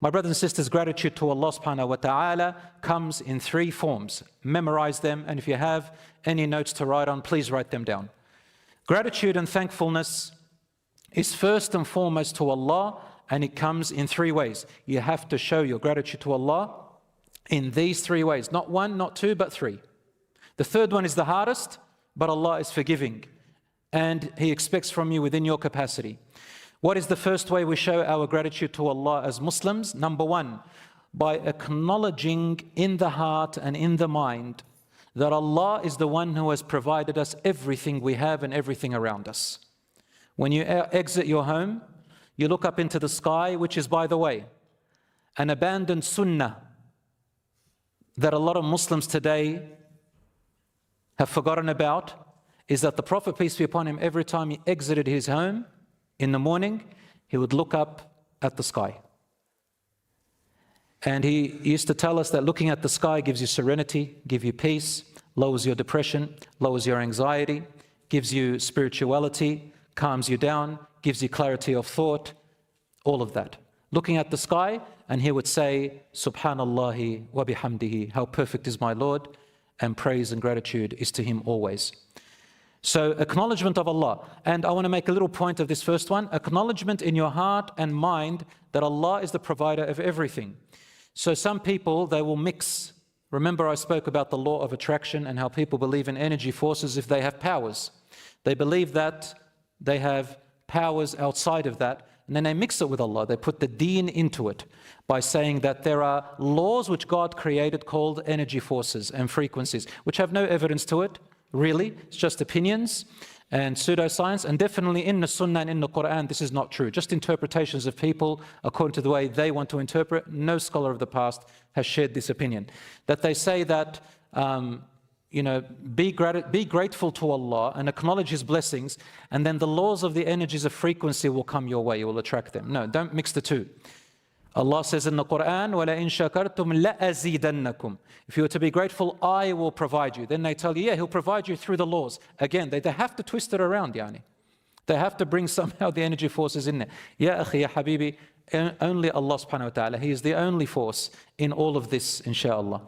My brothers and sisters, gratitude to Allah subhanahu wa ta'ala comes in three forms. Memorize them, and if you have any notes to write on, please write them down. Gratitude and thankfulness is first and foremost to Allah, and it comes in three ways. You have to show your gratitude to Allah in these three ways. Not one, not two, but three. The third one is the hardest, but Allah is forgiving, and He expects from you within your capacity. What is the first way we show our gratitude to Allah as Muslims? Number one, by acknowledging in the heart and in the mind that Allah is the one who has provided us everything we have and everything around us. When you exit your home, you look up into the sky, which is, by the way, an abandoned sunnah that a lot of Muslims today have forgotten about, is that the Prophet, peace be upon him, every time he exited his home in the morning, he would look up at the sky. And he used to tell us that looking at the sky gives you serenity, gives you peace, lowers your depression, lowers your anxiety, gives you spirituality, calms you down, gives you clarity of thought, all of that. Looking at the sky, and he would say, Subhanallahi wa bihamdihi, how perfect is my Lord, and praise and gratitude is to Him always. So acknowledgement of Allah. And I want to make a little point of this first one. Acknowledgement in your heart and mind that Allah is the provider of everything. So some people, they will mix. Remember I spoke about the law of attraction and how people believe in energy forces if they have powers. They believe that they have powers outside of that, and then they mix it with Allah. They put the deen into it by saying that there are laws which God created called energy forces and frequencies, which have no evidence to it. Really, it's just opinions and pseudoscience, and definitely in the Sunnah and in the Quran, this is not true. Just interpretations of people according to the way they want to interpret. No scholar of the past has shared this opinion. That they say that, be grateful to Allah and acknowledge His blessings, and then the laws of the energies of frequency will come your way, you will attract them. No, don't mix the two. Allah says in the Quran, وَلَئِن شَكَرْتُمْ لَأَزِيدَنَّكُمْ. If you are to be grateful, I will provide you. Then they tell you, yeah, He'll provide you through the laws. Again, they have to twist it around, yani. They have to bring somehow the energy forces in there. Ya akhi, ya habibi, only Allah subhanahu wa ta'ala. He is the only force in all of this, inshallah.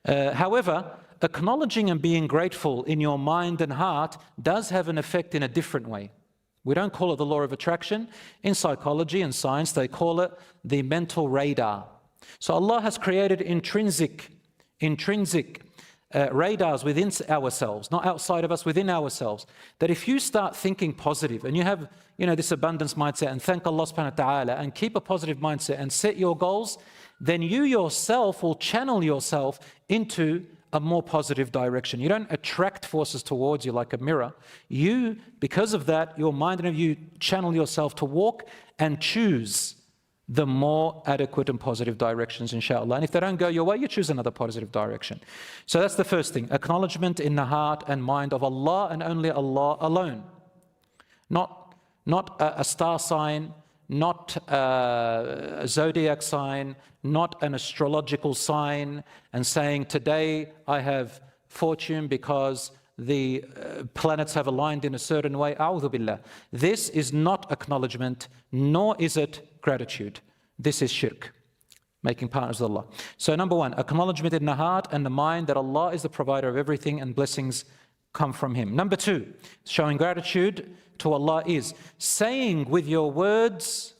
However, acknowledging and being grateful in your mind and heart does have an effect in a different way. We don't call it the law of attraction. In psychology and science, they call it the mental radar. So Allah has created intrinsic radars within ourselves, not outside of us, within ourselves, that if you start thinking positive and you have this abundance mindset and thank Allah subhanahu wa ta'ala and keep a positive mindset and set your goals, then you yourself will channel yourself into a more positive direction. You don't attract forces towards you like a mirror. You, because of that, your mind and you channel yourself to walk and choose the more adequate and positive directions, inshallah. And if they don't go your way, you choose another positive direction. So that's the first thing. Acknowledgement in the heart and mind of Allah and only Allah alone. Not a star sign, not a zodiac sign, not an astrological sign, and saying today I have fortune because the planets have aligned in a certain way. A'udhu billah. This is not acknowledgement, nor is it gratitude. This is shirk, making partners with Allah. So number one, acknowledgement in the heart and the mind that Allah is the provider of everything and blessings come from Him. Number two, showing gratitude to Allah is saying with your words,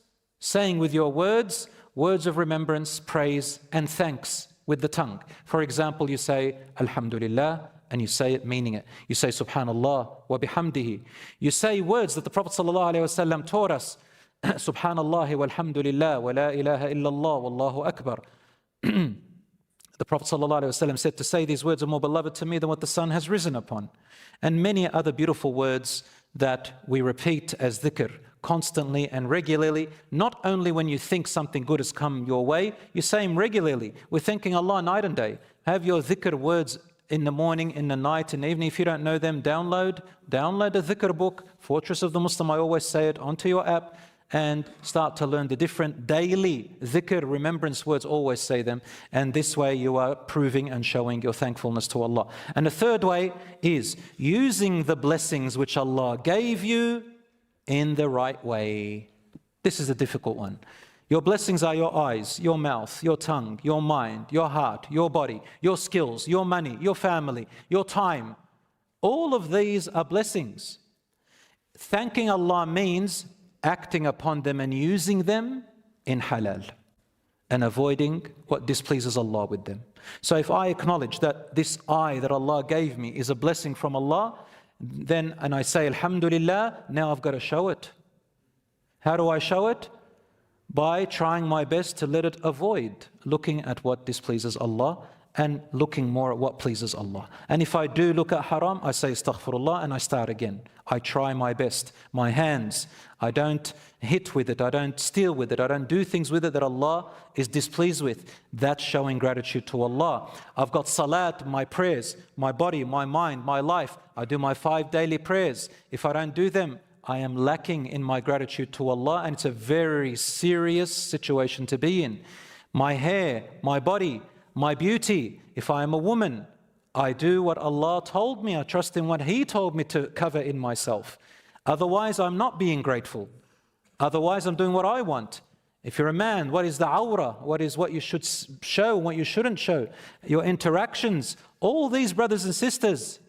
words of remembrance, praise, and thanks with the tongue. For example, you say, Alhamdulillah, and you say it meaning it. You say, Subhanallah wa bihamdihi. You say words that the Prophet ﷺ taught us, Subhanallah walhamdulillah wa la ilaha illallah wallahu akbar. The Prophet ﷺ said, to say these words are more beloved to me than what the sun has risen upon. And many other beautiful words that we repeat as dhikr constantly and regularly. Not only when you think something good has come your way, you say them regularly. We're thanking Allah night and day. Have your dhikr words in the morning, in the night, in the evening. If you don't know them, download a dhikr book, Fortress of the Muslim, I always say it, onto your app, and start to learn the different daily dhikr, remembrance words, always say them. And this way you are proving and showing your thankfulness to Allah. And the third way is using the blessings which Allah gave you in the right way. This is a difficult one. Your blessings are your eyes, your mouth, your tongue, your mind, your heart, your body, your skills, your money, your family, your time. All of these are blessings. Thanking Allah means acting upon them and using them in halal and avoiding what displeases Allah with them. So if I acknowledge that this eye that Allah gave me is a blessing from Allah, then, and I say Alhamdulillah, now I've got to show it. How do I show it? By trying my best to let it avoid looking at what displeases Allah and looking more at what pleases Allah. And if I do look at haram, I say astaghfirullah and I start again. I try my best. My hands, I don't hit with it, I don't steal with it, I don't do things with it that Allah is displeased with. That's showing gratitude to Allah. I've got salat, my prayers, my body, my mind, my life. I do my 5 daily prayers. If I don't do them, I am lacking in my gratitude to Allah, and it's a very serious situation to be in. My hair, my body, my beauty. If I am a woman, I do what Allah told me. I trust in what He told me to cover in myself. Otherwise, I'm not being grateful. Otherwise, I'm doing what I want. If you're a man, what is the awrah? What is what you should show and what you shouldn't show? Your interactions, all these brothers and sisters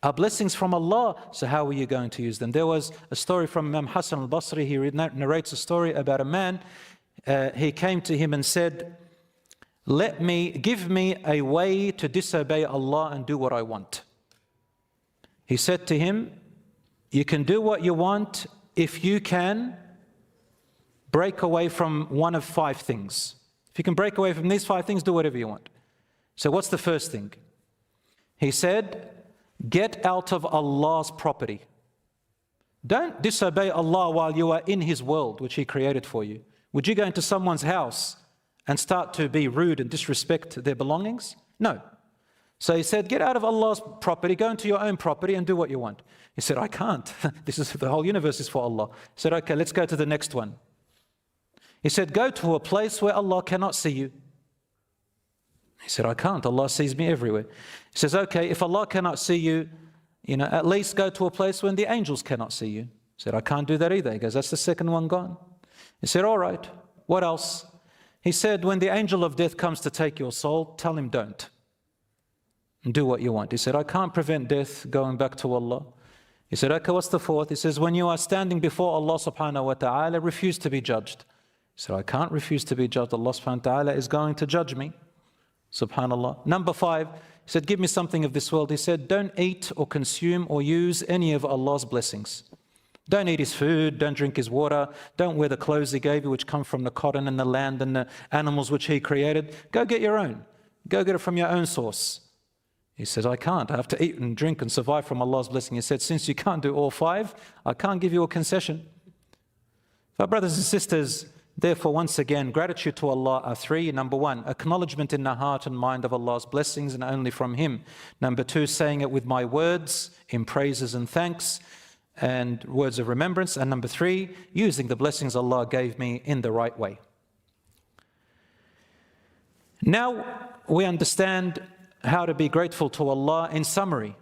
are blessings from Allah. So how are you going to use them? There was a story from Imam Hassan al-Basri. He narrates a story about a man. He came to him and said, give me a way to disobey Allah and do what I want. He said to him, you can do what you want if you can break away from one of 5 things. If you can break away from these 5 things, do whatever you want. So what's the first thing? He said, get out of Allah's property. Don't disobey Allah while you are in His world, which He created for you. Would you go into someone's house and start to be rude and disrespect their belongings? No. So he said, get out of Allah's property, go into your own property and do what you want. He said, I can't. The whole universe is for Allah. He said, okay, let's go to the next one. He said, go to a place where Allah cannot see you. He said, I can't. Allah sees me everywhere. He says, okay, if Allah cannot see you, at least go to a place when the angels cannot see you. He said, I can't do that either. He goes, that's the second one gone. He said, all right, what else? He said, when the angel of death comes to take your soul, tell him don't. And do what you want. He said, I can't prevent death going back to Allah. He said, okay, what's the fourth? He says, when you are standing before Allah subhanahu wa ta'ala, refuse to be judged. He said, I can't refuse to be judged. Allah subhanahu wa ta'ala is going to judge me. Subhanallah. Number 5, he said, give me something of this world. He said, don't eat or consume or use any of Allah's blessings. Don't eat His food, don't drink His water, don't wear the clothes He gave you, which come from the cotton and the land and the animals which He created. Go get your own. Go get it from your own source. He says, I can't. I have to eat and drink and survive from Allah's blessing. He said, since you can't do all 5, I can't give you a concession. Our brothers and sisters, therefore, once again, gratitude to Allah are 3. Number 1, acknowledgement in the heart and mind of Allah's blessings and only from Him. Number 2, saying it with my words in praises and thanks and words of remembrance. And number 3, using the blessings Allah gave me in the right way. Now we understand how to be grateful to Allah in summary.